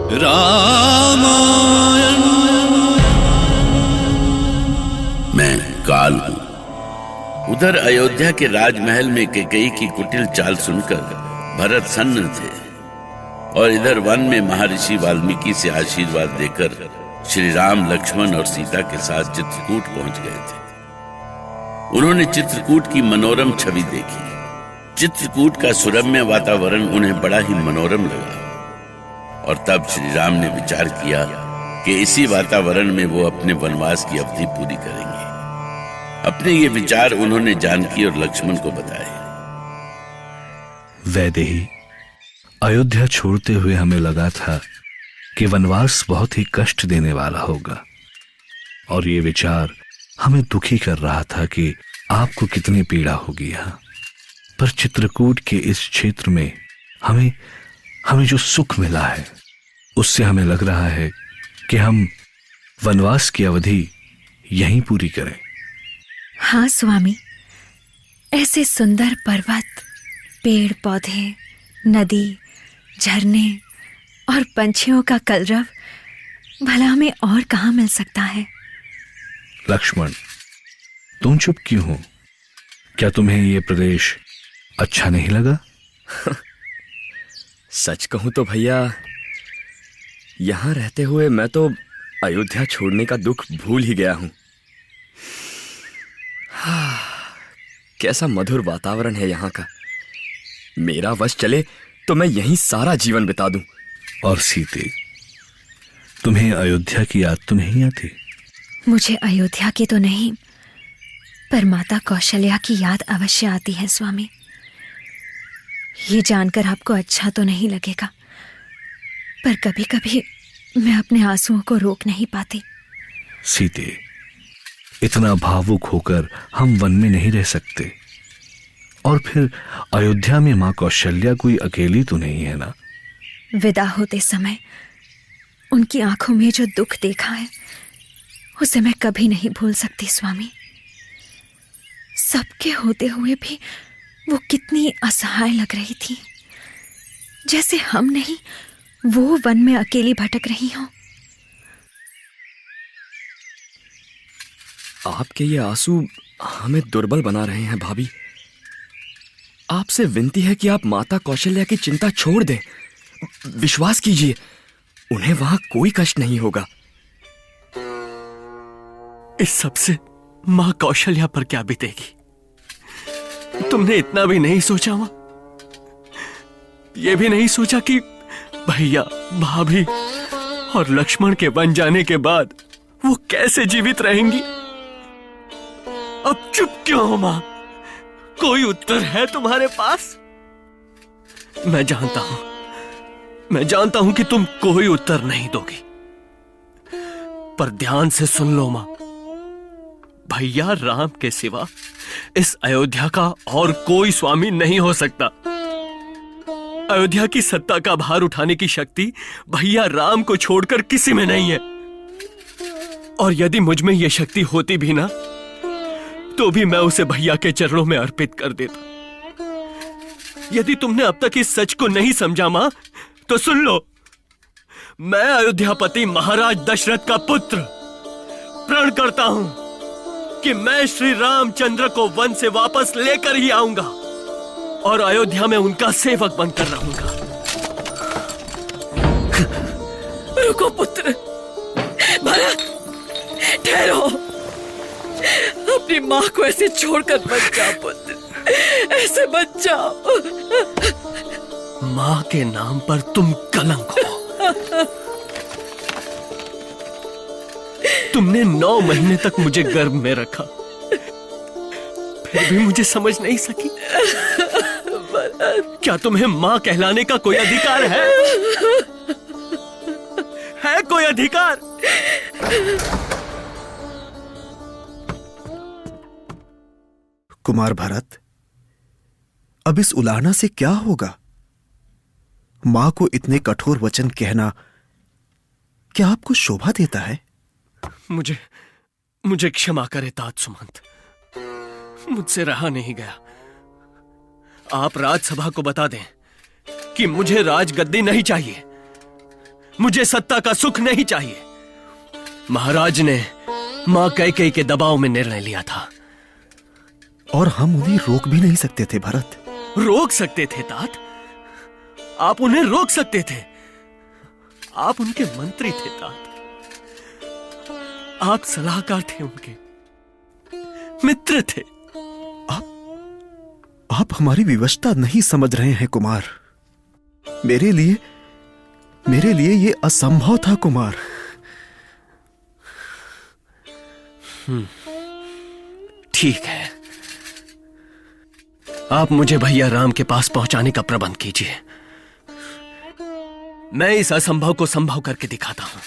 रामायण। मैं काल हूं। उधर अयोध्या के राजमहल में कैकेयी की कुटिल चाल सुनकर भरत सन्न थे और इधर वन में महर्षि वाल्मीकि से आशीर्वाद देकर श्री राम, लक्ष्मण और सीता के साथ चित्रकूट पहुंच गए थे। उन्होंने चित्रकूट की मनोरम छवि देखी। चित्रकूट का सुरम्य वातावरण उन्हें बड़ा ही मनोरम लगा और तब श्री राम ने विचार किया कि इसी वातावरण में वो अपने वनवास की अवधि पूरी करेंगे। अपने ये विचार उन्होंने जानकी और लक्ष्मण को बताए। वैदेही, अयोध्या छोड़ते हुए हमें लगा था कि वनवास बहुत ही कष्ट देने वाला होगा और ये विचार हमें दुखी कर रहा था कि आपको कितनी पीड़ा होगी यहाँ। पर चित्रकूट के इस क्षेत्र में हमें जो सुख मिला है उससे हमें लग रहा है कि हम वनवास की अवधि यहीं पूरी करें। हाँ स्वामी, ऐसे सुंदर पर्वत, पेड़ पौधे, नदी, झरने और पंछियों का कलरव भला हमें और कहाँ मिल सकता है। लक्ष्मण, तुम चुप क्यों हो? क्या तुम्हें ये प्रदेश अच्छा नहीं लगा? सच कहूं तो भैया, यहां रहते हुए मैं तो अयोध्या छोड़ने का दुख भूल ही गया हूं। कैसा मधुर वातावरण है यहाँ का। मेरा वश चले तो मैं यहीं सारा जीवन बिता दूं। और सीते, तुम्हें अयोध्या की याद तो नहीं आती? मुझे अयोध्या की तो नहीं, पर माता कौशल्या की याद अवश्य आती है स्वामी। ये जानकर आपको अच्छा तो नहीं लगेगा, पर कभी कभी मैं अपने आंसुओं को रोक नहीं पाती। सीते, इतना भावुक होकर हम वन में नहीं रह सकते। और फिर अयोध्या में मां कौशल्या कोई अकेली तो नहीं है ना? विदा होते समय उनकी आंखों में जो दुख देखा है उसे मैं कभी नहीं भूल सकती स्वामी। सबके होते हुए भी वो कितनी असहाय लग रही थी, जैसे हम नहीं वो वन में अकेली भटक रही हो। आपके ये आंसू हमें दुर्बल बना रहे हैं भाभी। आपसे विनती है कि आप माता कौशल्या की चिंता छोड़ दें। विश्वास कीजिए, उन्हें वहां कोई कष्ट नहीं होगा। इस सब से मां कौशल्या पर क्या बीतेगी? तुमने इतना भी नहीं सोचा मां? यह भी नहीं सोचा कि भैया, भाभी और लक्ष्मण के बन जाने के बाद वो कैसे जीवित रहेंगी? अब चुप क्यों हो मां? कोई उत्तर है तुम्हारे पास? मैं जानता हूं कि तुम कोई उत्तर नहीं दोगी, पर ध्यान से सुन लो मां। भैया राम के सिवा इस अयोध्या का और कोई स्वामी नहीं हो सकता। अयोध्या की सत्ता का भार उठाने की शक्ति भैया राम को छोड़कर किसी में नहीं है। और यदि मुझ में यह शक्ति होती भी ना, तो भी मैं उसे भैया के चरणों में अर्पित कर देता। यदि तुमने अब तक इस सच को नहीं समझा मां, तो सुन लो। मैं अयोध्यापति महाराज दशरथ का पुत्र प्रण करता हूं कि मैं श्री रामचंद्र को वन से वापस लेकर ही आऊंगा और अयोध्या में उनका सेवक बनकर रहूंगा। रुको पुत्र, भरत, ठहरो। अपनी मां को ऐसे छोड़कर मत जाओ पुत्र, ऐसे मत जाओ। मां के नाम पर तुम कलंक हो। तुमने 9 महीने तक मुझे गर्भ में रखा, फिर भी मुझे समझ नहीं सकी। क्या तुम्हें मां कहलाने का कोई अधिकार है? है कोई अधिकार? कुमार भरत, अब इस उलाहना से क्या होगा? मां को इतने कठोर वचन कहना क्या आपको शोभा देता है? मुझे क्षमा करे तात सुमंत, मुझसे रहा नहीं गया। आप राजसभा को बता दें कि मुझे राजगद्दी नहीं चाहिए। मुझे सत्ता का सुख नहीं चाहिए। महाराज ने मां कैकेयी के दबाव में निर्णय लिया था। और हम उन्हें रोक भी नहीं सकते थे भरत। रोक सकते थे तात? आप उन्हें रोक सकते थे। आप उनके मंत्री थे तात। आप सलाहकार थे, उनके मित्र थे। आप हमारी विवशता नहीं समझ रहे हैं कुमार। मेरे लिए ये असंभव था कुमार। ठीक है, आप मुझे भैया राम के पास पहुंचाने का प्रबंध कीजिए। मैं इस असंभव को संभव करके दिखाता हूं।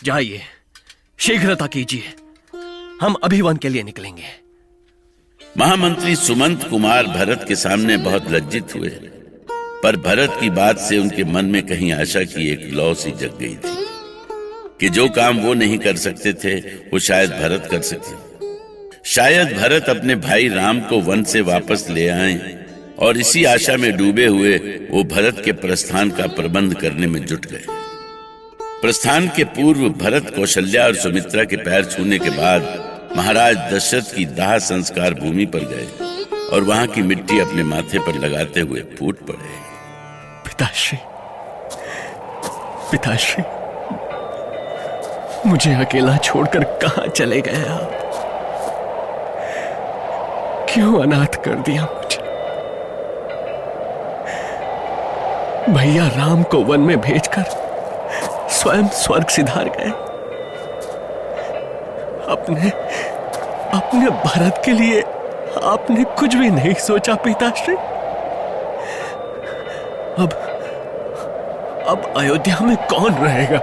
जाइए, शीघ्रता कीजिए, हम अभी वन के लिए निकलेंगे। महामंत्री सुमंत कुमार भरत के सामने बहुत लज्जित हुए, पर भरत की बात से उनके मन में कहीं आशा की एक लौ सी जग गई थी कि जो काम वो नहीं कर सकते थे वो शायद भरत कर सके। शायद भरत अपने भाई राम को वन से वापस ले आए, और इसी आशा में डूबे हुए वो भरत के प्रस्थान का प्रबंध करने में जुट गए। प्रस्थान के पूर्व भरत कौशल्या और सुमित्रा के पैर छूने के बाद महाराज दशरथ की दाह संस्कार भूमि पर गए और वहां की मिट्टी अपने माथे पर लगाते हुए फूट पड़े। पिताश्री, पिताश्री, मुझे अकेला छोड़कर कहां चले गए आप? क्यों अनाथ कर दिया मुझे? भैया राम को वन में भेजकर स्वयं स्वर्ग सिधार गए। अपने भरत के लिए आपने कुछ भी नहीं सोचा पिताश्री। अब अयोध्या में कौन रहेगा?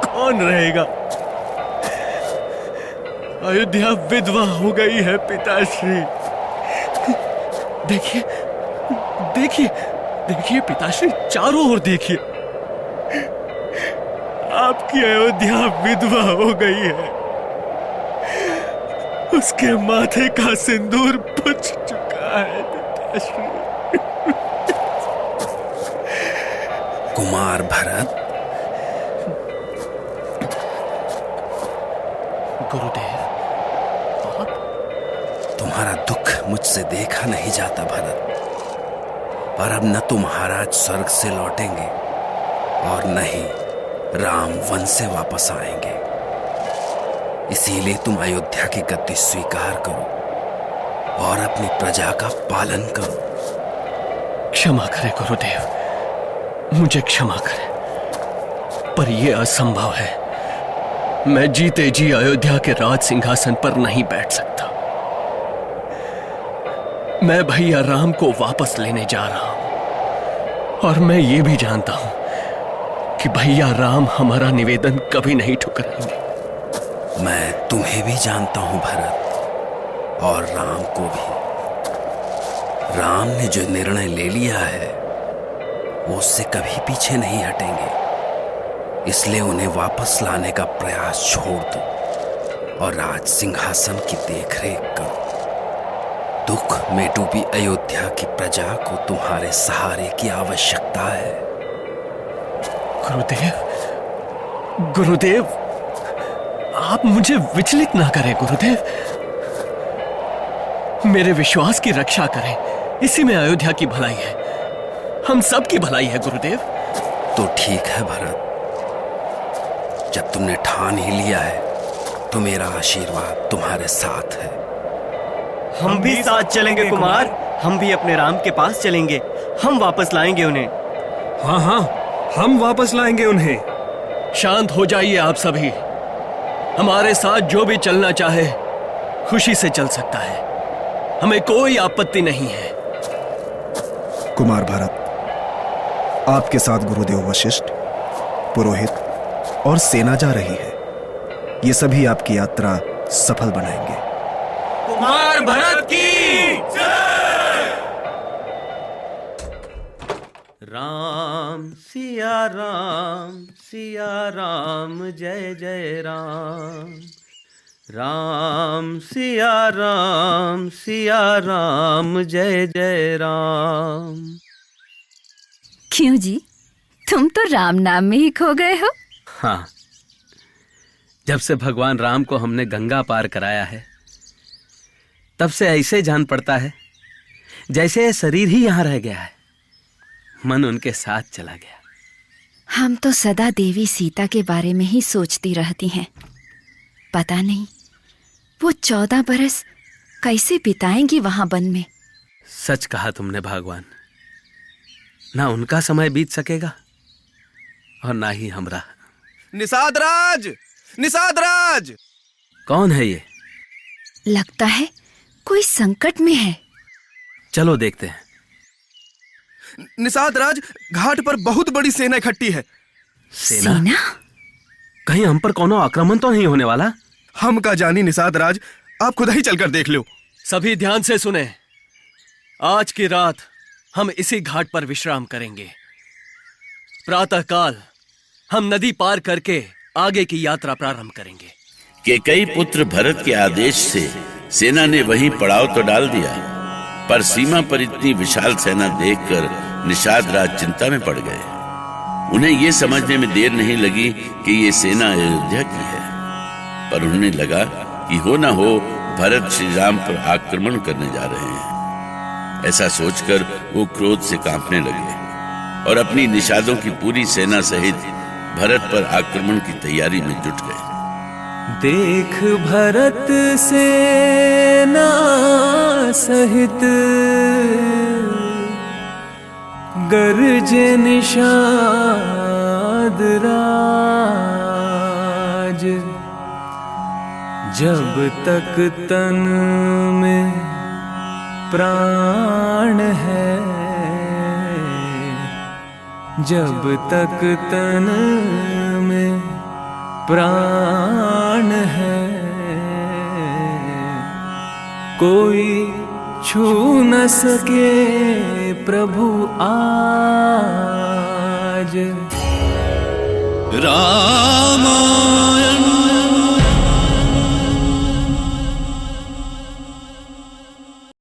कौन रहेगा? अयोध्या विधवा हो गई है पिताश्री। देखिए, देखिए, देखिए पिताश्री, चारों ओर देखिए। आपकी अयोध्या विधवा हो गई है। उसके माथे का सिंदूर बुझ चुका है पिताश्री। कुमार भरत, गुरुदेव, तुम्हारा दुख मुझसे देखा नहीं जाता भरत। पर अब न तो महाराज स्वर्ग से लौटेंगे और न ही राम वन से वापस आएंगे। इसीलिए तुम अयोध्या की गद्दी स्वीकार करो और अपनी प्रजा का पालन करो। क्षमा करें गुरुदेव, मुझे क्षमा करें, पर यह असंभव है। मैं जीते जी अयोध्या के राज सिंहासन पर नहीं बैठ सकता। मैं भैया राम को वापस लेने जा रहा हूं, और मैं ये भी जानता हूं कि भैया राम हमारा निवेदन कभी नहीं ठुकराएंगे। मैं तुम्हें भी जानता हूं भरत, और राम को भी। राम ने जो निर्णय ले लिया है वो उससे कभी पीछे नहीं हटेंगे। इसलिए उन्हें वापस लाने का प्रयास छोड़ दो और राज सिंहासन की देखरेख करो। दुख में डूबी अयोध्या की प्रजा को तुम्हारे सहारे की आवश्यकता है। गुरुदेव, गुरुदेव, आप मुझे विचलित ना करें गुरुदेव। मेरे विश्वास की रक्षा करें, इसी में अयोध्या की भलाई है। हम सब की भलाई है गुरुदेव। तो ठीक है भरत, जब तुमने ठान ही लिया है तो मेरा आशीर्वाद तुम्हारे साथ है। हम भी साथ चलेंगे कुमार। हम भी अपने राम के पास चलेंगे। हम वापस लाएंगे उन्हें। हाँ हाँ, हम वापस लाएंगे उन्हें। शांत हो जाइए आप सभी। हमारे साथ जो भी चलना चाहे खुशी से चल सकता है। हमें कोई आपत्ति नहीं है। कुमार भरत, आपके साथ गुरुदेव वशिष्ठ, पुरोहित और सेना जा रही है। ये सभी आपकी यात्रा सफल बनाएंगे। कुमार भरत की जय। राम सिया राम जय जय राम। राम सिया राम जय जय राम। क्यों जी, तुम तो राम नाम में ही खो गए हो। हाँ, जब से भगवान राम को हमने गंगा पार कराया है तब से ऐसे जान पड़ता है जैसे ये शरीर ही यहां रह गया है, मन उनके साथ चला गया। हम तो सदा देवी सीता के बारे में ही सोचती रहती हैं। पता नहीं वो 14 बरस कैसे बिताएंगी वहां वन में। सच कहा तुमने भगवान, ना उनका समय बीत सकेगा और ना ही हमरा। निषाद राज, निषाद राज! कौन है ये? लगता है कोई संकट में है। चलो देखते हैं। निषाद राज, घाट पर बहुत बड़ी सेना इकट्ठी है। सेना? कहीं हम पर कोनो आक्रमण तो नहीं होने वाला? हम का जानी निषाद राज, आप खुद ही चलकर देख लो। सभी ध्यान से सुने, आज की रात हम इसी घाट पर विश्राम करेंगे। प्रातःकाल हम नदी पार करके आगे की यात्रा प्रारंभ करेंगे। केकई पुत्र भरत के आदेश से सेना ने वहीं पड़ाव तो डाल दिया, पर सीमा पर इतनी विशाल सेना देखकर निषाद राज चिंता में पड़ गए। उन्हें यह समझने में देर नहीं लगी कि ये सेना अयोध्या की है, पर उन्हें लगा कि हो ना हो भरत श्री राम पर आक्रमण करने जा रहे हैं। ऐसा सोचकर वो क्रोध से कांपने लगे और अपनी निषादों की पूरी सेना सहित भरत पर आक्रमण की तैयारी में जुट गए। देख भरत सेना सहित गरजे निषाद राज, जब तक तन में प्राण है, जब तक तन में प्राण है, कोई छू न सके प्रभु आज। रामायण